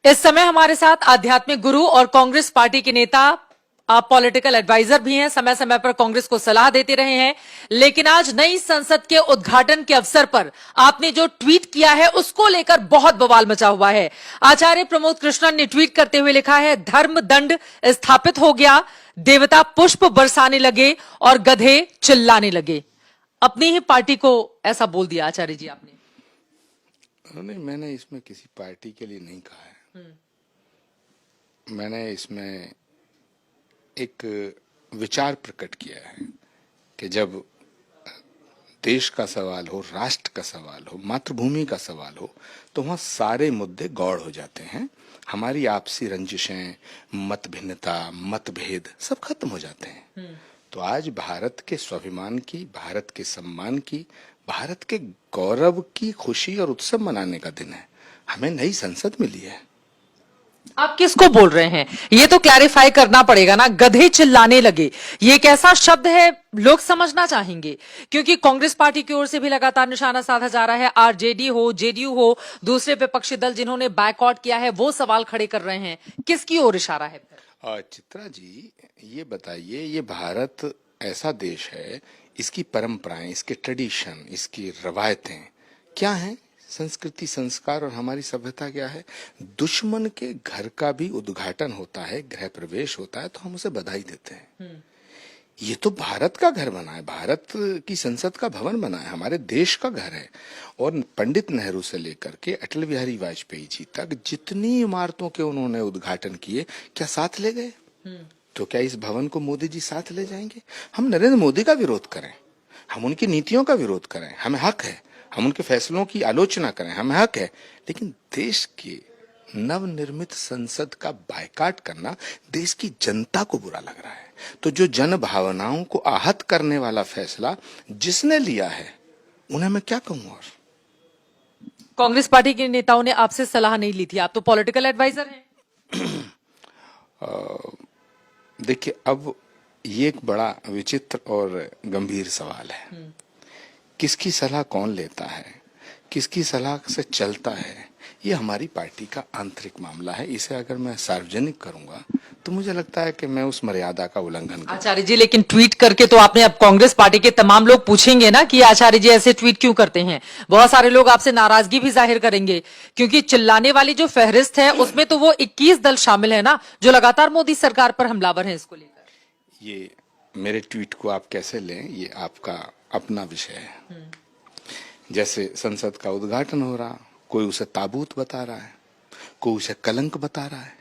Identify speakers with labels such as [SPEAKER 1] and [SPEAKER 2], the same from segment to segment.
[SPEAKER 1] इस समय हमारे साथ आध्यात्मिक गुरु और कांग्रेस पार्टी के नेता, आप पॉलिटिकल एडवाइजर भी हैं, समय समय पर कांग्रेस को सलाह देते रहे हैं। लेकिन आज नई संसद के उद्घाटन के अवसर पर आपने जो ट्वीट किया है उसको लेकर बहुत बवाल मचा हुआ है। आचार्य प्रमोद कृष्णन ने ट्वीट करते हुए लिखा है, धर्म दंड स्थापित हो गया, देवता पुष्प बरसाने लगे और गधे चिल्लाने लगे। अपनी ही पार्टी को ऐसा बोल दिया आचार्य जी आपने।
[SPEAKER 2] नहीं, मैंने इसमें किसी पार्टी के लिए नहीं कहा है। मैंने इसमें एक विचार प्रकट किया है कि जब देश का सवाल हो, राष्ट्र का सवाल हो, मातृभूमि का सवाल हो, तो वहाँ सारे मुद्दे गौड़ हो जाते हैं। हमारी आपसी रंजिशें, मत भिन्नता, मतभेद सब खत्म हो जाते हैं। तो आज भारत के स्वाभिमान की, भारत के सम्मान की, भारत के गौरव की खुशी और उत्सव मनाने का दिन है। हमें नई संसद मिली है।
[SPEAKER 1] आप किसको बोल रहे हैं ये तो क्लैरिफाई करना पड़ेगा ना। गधे चिल्लाने लगे, ये कैसा शब्द है, लोग समझना चाहेंगे, क्योंकि कांग्रेस पार्टी की ओर से भी लगातार निशाना साधा जा रहा है। आरजेडी हो, जेडीयू हो, दूसरे विपक्षी दल जिन्होंने बायकॉट किया है वो सवाल खड़े कर रहे हैं। किसकी ओर इशारा है?
[SPEAKER 2] चित्रा जी, ये बताइए, ये भारत ऐसा देश है, इसकी परंपराएं, इसके ट्रेडिशन, इसकी रवायतें क्या हैं, संस्कृति, संस्कार और हमारी सभ्यता क्या है। दुश्मन के घर का भी उद्घाटन होता है, गृह प्रवेश होता है, तो हम उसे बधाई देते हैं। ये तो भारत का घर बना है, भारत की संसद का भवन बना है, हमारे देश का घर है। और पंडित नेहरू से लेकर के अटल बिहारी वाजपेयी जी तक जितनी इमारतों के उन्होंने उद्घाटन किए, क्या साथ ले गए? तो क्या इस भवन को मोदी जी साथ ले जाएंगे? हम नरेंद्र मोदी का विरोध करें, हम उनकी नीतियों का विरोध करें, हमें हक है। हम उनके फैसलों की आलोचना करें, हमें हक है। लेकिन देश के नवनिर्मित संसद का बायकॉट करना देश की जनता को बुरा लग रहा है। तो जो जन भावनाओं को आहत करने वाला फैसला जिसने लिया है, उन्हें मैं क्या कहूं। और
[SPEAKER 1] कांग्रेस पार्टी के नेताओं ने आपसे सलाह नहीं ली थी, आप तो पॉलिटिकल एडवाइजर हैं।
[SPEAKER 2] देखिए, अब ये एक बड़ा विचित्र और गंभीर सवाल है। किसकी सलाह कौन लेता है, किसकी सलाह से चलता है, ये हमारी पार्टी का आंतरिक मामला है। इसे अगर मैं सार्वजनिक करूंगा तो मुझे लगता है कि मैं उस मर्यादा का उल्लंघन करूंगा।
[SPEAKER 1] आचार्य जी, लेकिन ट्वीट करके तो आपने, अब कांग्रेस पार्टी के तमाम लोग पूछेंगे ना कि आचार्य जी ऐसे ट्वीट क्यों करते हैं। बहुत सारे लोग आपसे नाराजगी भी जाहिर करेंगे, क्योंकि चिल्लाने वाली जो फहरिस्त है उसमें तो वो 21 दल शामिल है ना, जो लगातार मोदी सरकार पर हमलावर है। इसको लेकर
[SPEAKER 2] ये मेरे ट्वीट को आप कैसे लें, ये आपका अपना विषय है। जैसे संसद का उद्घाटन हो रहा, कोई उसे ताबूत बता रहा है, कोई उसे कलंक बता रहा है।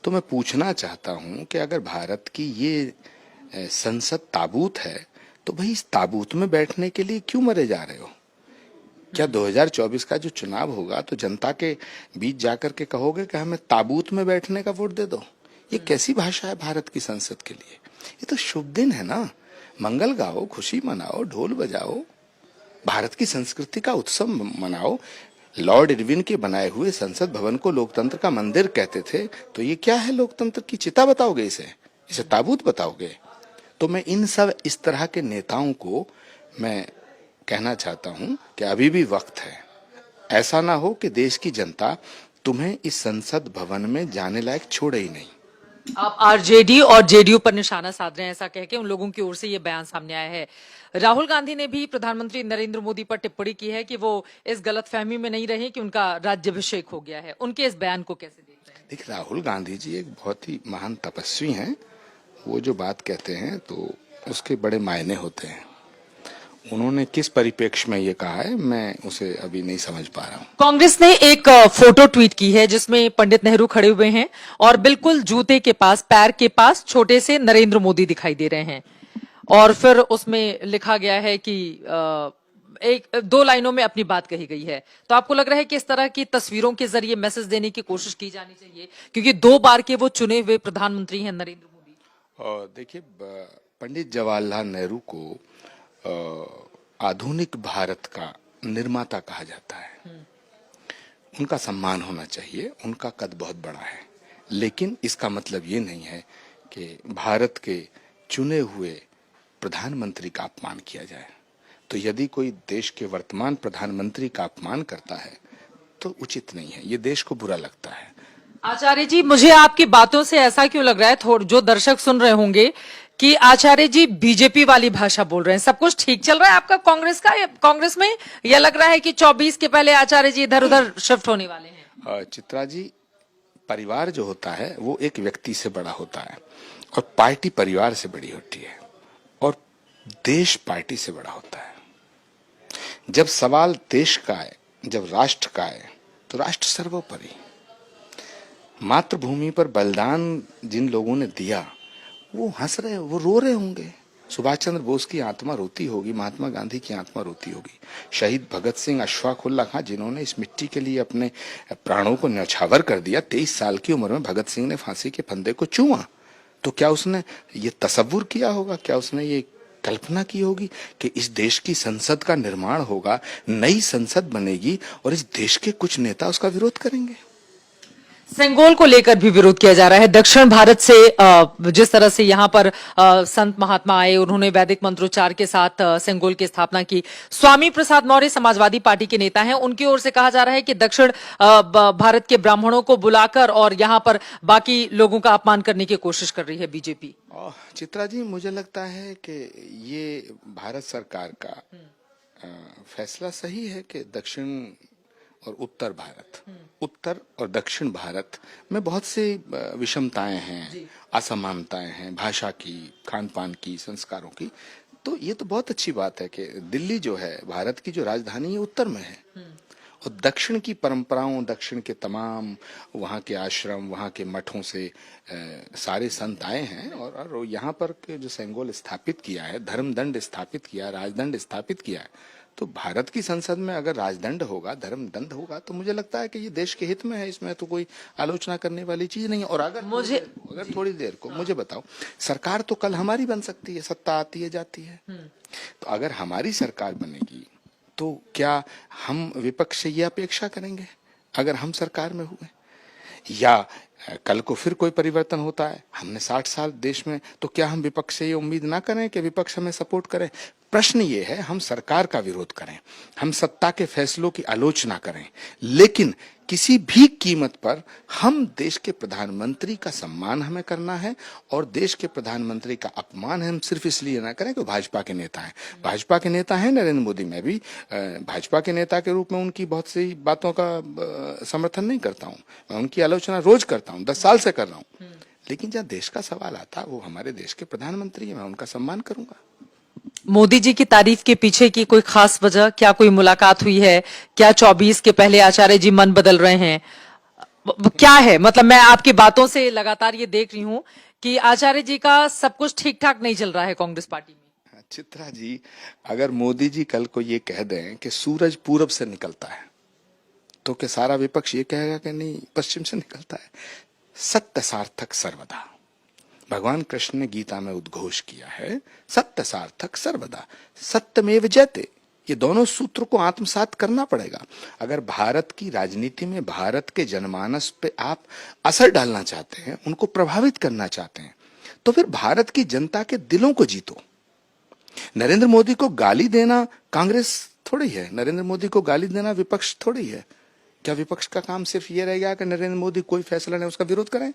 [SPEAKER 2] तो मैं पूछना चाहता हूं कि अगर भारत की ये संसद ताबूत है, तो भाई इस ताबूत में बैठने के लिए क्यों मरे जा रहे हो? क्या 2024 का जो चुनाव होगा तो जनता के बीच जाकर के कहोगे कि हमें ताबूत में बैठने का वोट दे दो? ये कैसी भाषा है भारत की संसद के लिए? ये तो शुभ दिन है ना, मंगल गाओ, खुशी मनाओ, ढोल बजाओ, भारत की संस्कृति का उत्सव मनाओ। लॉर्ड इरविन के बनाए हुए संसद भवन को लोकतंत्र का मंदिर कहते थे, तो ये क्या है? लोकतंत्र की चिता बताओगे इसे ताबूत बताओगे? तो मैं इन सब इस तरह के नेताओं को मैं कहना चाहता हूं कि अभी भी वक्त है। ऐसा ना हो कि देश की जनता तुम्हें इस संसद भवन में जाने लायक छोड़े ही नहीं।
[SPEAKER 1] आप आरजेडी और जेडीयू पर निशाना साध रहे हैं, ऐसा कह के उन लोगों की ओर से ये बयान सामने आया है। राहुल गांधी ने भी प्रधानमंत्री नरेंद्र मोदी पर टिप्पणी की है कि वो इस गलतफहमी में नहीं रहे कि उनका राज्याभिषेक हो गया है। उनके इस बयान को कैसे देख रहे हैं?
[SPEAKER 2] देखिए, राहुल गांधी जी एक बहुत ही महान तपस्वी हैं। वो जो बात कहते हैं तो उसके बड़े मायने होते हैं। उन्होंने किस परिप्रेक्ष्य में ये कहा है, मैं उसे अभी नहीं समझ पा रहा हूँ।
[SPEAKER 1] कांग्रेस ने एक फोटो ट्वीट की है जिसमें पंडित नेहरू खड़े हुए हैं और बिल्कुल जूते के पास, पैर के पास छोटे से नरेंद्र मोदी दिखाई दे रहे हैं। और फिर उसमें लिखा गया है कि एक दो लाइनों में अपनी बात कही गई है। तो आपको लग रहा है कि इस तरह की तस्वीरों के जरिए मैसेज देने की कोशिश की जानी चाहिए, क्योंकि 2 बार के वो चुने हुए प्रधानमंत्री हैं नरेंद्र मोदी।
[SPEAKER 2] देखिए, पंडित जवाहरलाल नेहरू को आधुनिक भारत का निर्माता कहा जाता है। उनका सम्मान होना चाहिए, उनका कद बहुत बड़ा है। लेकिन इसका मतलब ये नहीं है कि भारत के चुने हुए प्रधानमंत्री का अपमान किया जाए। तो यदि कोई देश के वर्तमान प्रधानमंत्री का अपमान करता है तो उचित नहीं है, ये देश को बुरा लगता है।
[SPEAKER 1] आचार्य जी, मुझे आपकी बातों से ऐसा क्यों लग रहा है, थोड़ा जो दर्शक सुन रहे होंगे, कि आचार्य जी बीजेपी वाली भाषा बोल रहे हैं। सब कुछ ठीक चल रहा है आपका कांग्रेस में, या लग रहा है कि 24 के पहले आचार्य जी इधर उधर शिफ्ट होने वाले हैं?
[SPEAKER 2] चित्रा जी, परिवार जो होता है वो एक व्यक्ति से बड़ा होता है और पार्टी परिवार से बड़ी होती है और देश पार्टी से बड़ा होता है। जब सवाल देश का है, जब राष्ट्र का है, तो राष्ट्र सर्वोपरि। मातृभूमि पर बलिदान जिन लोगों ने दिया वो हंस रहे, वो रो रहे होंगे। सुभाष चंद्र बोस की आत्मा रोती होगी, महात्मा गांधी की आत्मा रोती होगी, शहीद भगत सिंह, अशफाक उल्ला खां, जिन्होंने इस मिट्टी के लिए अपने प्राणों को न्यौछावर कर दिया। 23 साल की उम्र में भगत सिंह ने फांसी के फंदे को चूमा, तो क्या उसने ये तसव्वुर किया होगा, क्या उसने ये कल्पना की होगी कि इस देश की संसद का निर्माण होगा, नई संसद बनेगी और इस देश के कुछ नेता उसका विरोध करेंगे?
[SPEAKER 1] सेंगोल को लेकर भी विरोध किया जा रहा है। दक्षिण भारत से जिस तरह से यहाँ पर संत महात्मा आए, उन्होंने वैदिक मंत्रोच्चार के साथ सेंगोल की स्थापना की। स्वामी प्रसाद मौर्य समाजवादी पार्टी के नेता हैं, उनकी ओर से कहा जा रहा है कि दक्षिण भारत के ब्राह्मणों को बुलाकर और यहाँ पर बाकी लोगों का अपमान करने की कोशिश कर रही है बीजेपी।
[SPEAKER 2] चित्रा जी, मुझे लगता है कि ये भारत सरकार का फैसला सही है कि दक्षिण और उत्तर भारत, उत्तर और दक्षिण भारत में बहुत सी विषमताएं हैं, असमानताएं हैं, भाषा की, खान पान की, संस्कारों की। तो ये तो बहुत अच्छी बात है कि दिल्ली जो है भारत की जो राजधानी है उत्तर में है और दक्षिण की परंपराओं, दक्षिण के तमाम वहाँ के आश्रम, वहाँ के मठों से सारे संत आए हैं और यहाँ पर जो सेंगोल स्थापित किया है, धर्मदंड स्थापित किया, राजदंड स्थापित किया है, तो भारत की संसद में अगर राजदंड होगा, धर्मदंड होगा, तो मुझे लगता है कि ये देश के हित में है, इसमें तो कोई आलोचना करने वाली चीज नहीं है। और अगर थोड़ी देर को मुझे बताओ, सरकार तो कल हमारी बन सकती है, सत्ता आती है जाती है, तो अगर हमारी सरकार बनेगी तो क्या हम विपक्ष से ये अपेक्षा करेंगे अगर हम सरकार में हुए, या कल को फिर कोई परिवर्तन होता है, हमने 60 साल देश में, तो क्या हम विपक्ष से ये उम्मीद ना करें कि विपक्ष हमें सपोर्ट करे? प्रश्न ये है, हम सरकार का विरोध करें, हम सत्ता के फैसलों की आलोचना करें, लेकिन किसी भी कीमत पर हम देश के प्रधानमंत्री का सम्मान हमें करना है और देश के प्रधानमंत्री का अपमान हम सिर्फ इसलिए ना करें कि भाजपा के नेता हैं। भाजपा के नेता हैं नरेंद्र मोदी, मैं भी भाजपा के नेता के रूप में उनकी बहुत सी बातों का समर्थन नहीं करता हूं, मैं उनकी आलोचना रोज करता हूं, 10 साल से कर रहा हूं, लेकिन जब देश का सवाल आता, वो हमारे देश के प्रधानमंत्री है, मैं उनका सम्मान करूंगा।
[SPEAKER 1] मोदी जी की तारीफ के पीछे की कोई खास वजह, क्या कोई मुलाकात हुई है, क्या 24 के पहले आचार्य जी मन बदल रहे हैं, क्या है? मतलब मैं आपकी बातों से लगातार ये देख रही हूं कि आचार्य जी का सब कुछ ठीक ठाक नहीं चल रहा है कांग्रेस पार्टी में।
[SPEAKER 2] चित्रा जी, अगर मोदी जी कल को ये कह दें कि सूरज पूरब से निकलता है, तो क्या सारा विपक्ष ये कहेगा कि नहीं पश्चिम से निकलता है? सत्य सार्थक सर्वदा, भगवान कृष्ण ने गीता में उद्घोष किया है, सत्य सार्थक सर्वदा, सत्यमेव जयते। ये दोनों सूत्र को आत्मसात करना पड़ेगा। अगर भारत की राजनीति में, भारत के जनमानस पे आप असर डालना चाहते हैं, उनको प्रभावित करना चाहते हैं, तो फिर भारत की जनता के दिलों को जीतो। नरेंद्र मोदी को गाली देना कांग्रेस थोड़ी है, नरेंद्र मोदी को गाली देना विपक्ष थोड़ी है। क्या विपक्ष का काम सिर्फ ये रह गया कि नरेंद्र मोदी कोई फैसला नहीं उसका विरोध करें?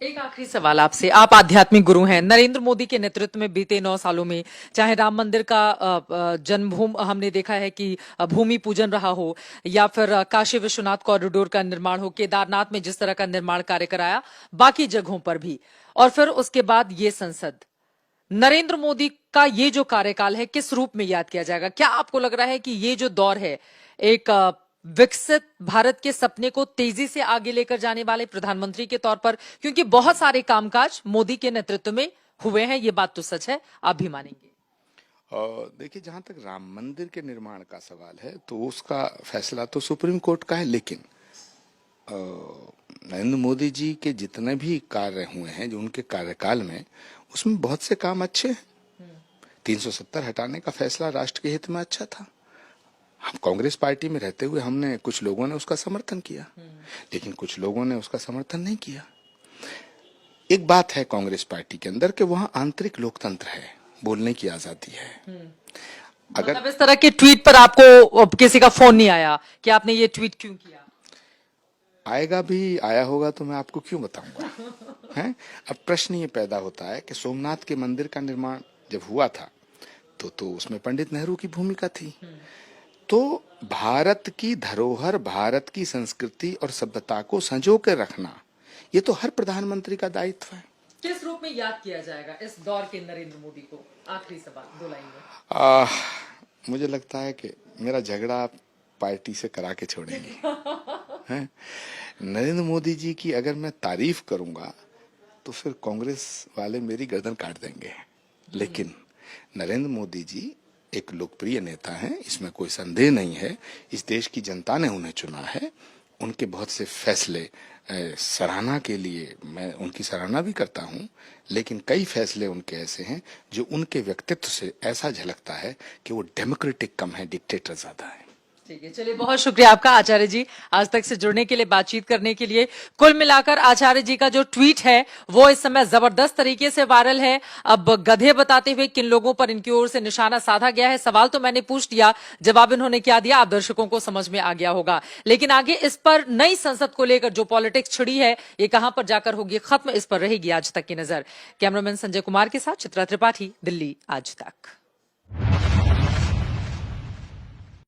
[SPEAKER 1] एक आखिरी सवाल आपसे, आप आध्यात्मिक गुरु हैं। नरेंद्र मोदी के नेतृत्व में बीते 9 सालों में चाहे राम मंदिर का जन्मभूमि हमने देखा है कि भूमि पूजन रहा हो, या फिर काशी विश्वनाथ कॉरिडोर का निर्माण हो, केदारनाथ में जिस तरह का निर्माण कार्य कराया, बाकी जगहों पर भी, और फिर उसके बाद ये संसद, नरेंद्र मोदी का ये जो कार्यकाल है किस रूप में याद किया जाएगा? क्या आपको लग रहा है कि ये जो दौर है एक विकसित भारत के सपने को तेजी से आगे लेकर जाने वाले प्रधानमंत्री के तौर पर, क्योंकि बहुत सारे कामकाज मोदी के नेतृत्व में हुए हैं, ये बात तो सच है, आप भी मानेंगे।
[SPEAKER 2] देखिए, जहां तक राम मंदिर के निर्माण का सवाल है तो उसका फैसला तो सुप्रीम कोर्ट का है, लेकिन नरेंद्र मोदी जी के जितने भी कार्य हुए हैं जो उनके कार्यकाल में, उसमें बहुत से काम अच्छे हैं। 370 हटाने का फैसला राष्ट्र के हित में अच्छा था। हम कांग्रेस पार्टी में रहते हुए हमने, कुछ लोगों ने उसका समर्थन किया, लेकिन कुछ लोगों ने उसका समर्थन नहीं किया। एक बात है कांग्रेस पार्टी के अंदर कि वहां आंतरिक लोकतंत्र है, बोलने की आजादी है। अगर
[SPEAKER 1] मतलब इस तरह के ट्वीट पर आपको किसी का फोन नहीं आया कि आपने ये ट्वीट क्यों किया?
[SPEAKER 2] आएगा भी, आया होगा तो मैं आपको क्यों बताऊंगा, हैं? अब प्रश्न ये पैदा होता है कि सोमनाथ के मंदिर का निर्माण जब हुआ था तो उसमें पंडित नेहरू की भूमिका थी। तो भारत की धरोहर, भारत की संस्कृति और सभ्यता को संजो कर रखना, ये तो हर प्रधानमंत्री का दायित्व है।
[SPEAKER 1] किस रूप में याद किया जाएगा इस दौर के नरेंद्र मोदी को? आखिरी सवाल, 2 लाइन में।
[SPEAKER 2] मुझे लगता है कि मेरा झगड़ा आप पार्टी से करा के छोड़ेंगे। हैं? नरेंद्र मोदी जी की अगर मैं तारीफ करूंगा तो फिर कांग्रेस वाले मेरी गर्दन काट देंगे। लेकिन नरेंद्र मोदी जी एक लोकप्रिय नेता हैं, इसमें कोई संदेह नहीं है। इस देश की जनता ने उन्हें चुना है। उनके बहुत से फैसले सराहना के लिए मैं उनकी सराहना भी करता हूं, लेकिन कई फैसले उनके ऐसे हैं जो उनके व्यक्तित्व से ऐसा झलकता है कि वो डेमोक्रेटिक कम है, डिक्टेटर ज्यादा है।
[SPEAKER 1] ठीक है, चलिए बहुत शुक्रिया आपका आचार्य जी, आज तक से जुड़ने के लिए, बातचीत करने के लिए। कुल मिलाकर आचार्य जी का जो ट्वीट है वो इस समय जबरदस्त तरीके से वायरल है। अब गधे बताते हुए किन लोगों पर इनकी ओर से निशाना साधा गया है, सवाल तो मैंने पूछ दिया, जवाब इन्होंने क्या दिया आप दर्शकों को समझ में आ गया होगा। लेकिन आगे इस पर नई संसद को लेकर जो पॉलिटिक्स छिड़ी है ये कहां पर जाकर होगी खत्म, इस पर रहेगी आज तक की नजर। कैमरामैन संजय कुमार के साथ चित्रा त्रिपाठी, दिल्ली आज तक।